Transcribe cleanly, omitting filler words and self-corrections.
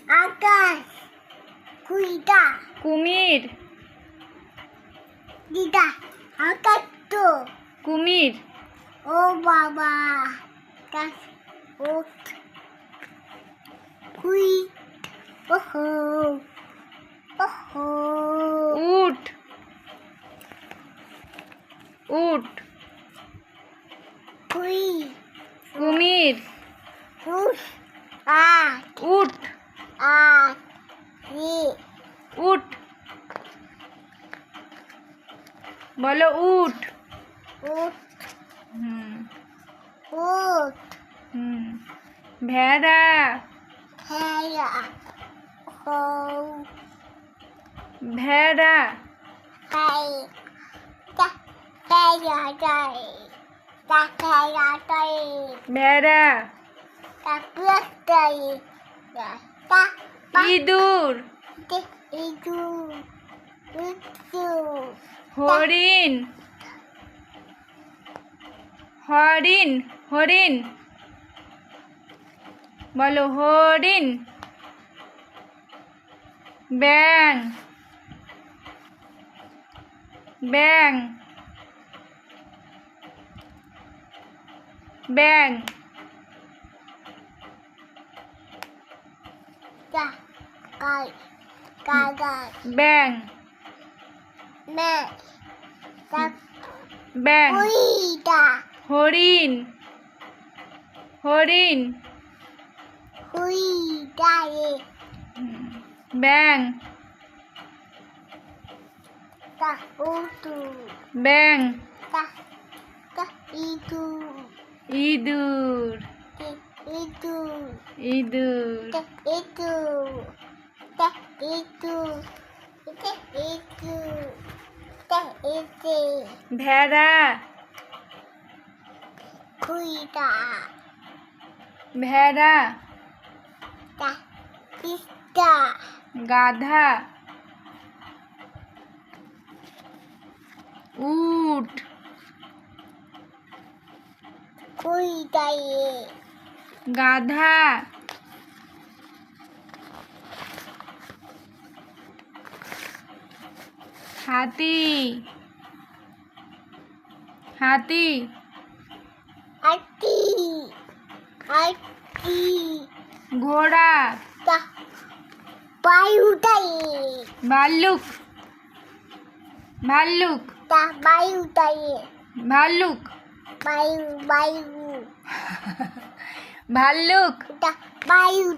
আকাশ কুইটা কুমির দিদা আকাশ তো কুমির ও বাবা কাশ ও কুই ওহো ওহো উট উট কুই কুমির উস আ উট আ ই উট বলো উট উট হুম উট হুম ভেড়া হেয়া হো ভেড়া হাই তা হেয়া যাই তা হেয়া যাই ভেড়া তা প্লাস্টাই তা ইঁদুর তে ইদু ইদু হরিণ হরিণ হরিণ বলো হরিণ ব্যাং ব্যাং ব্যাং তা কাই কাগাই ব্যাং মে তা ব্যাং কুইটা হরিণ হরিণ কুইটা এ ব্যাং তা উতু ব্যাং তা তা ইদু ইঁদুর তে ইদু ইঁদুর তে ইদু তে ইদু তে ইদু তে ইদু ভেড়া কুইটা ভেড়া তা পিস্তা গাধা উট কুইটা এ গাধা হাতি হাতি আটি আটি ঘোড়া তা বায়ুটা এ ভাল্লুক ভাল্লুক তা বায়ুটা এ ভাল্লুক বায়ু বায়ু ভাল্লুক তা বায়ুটা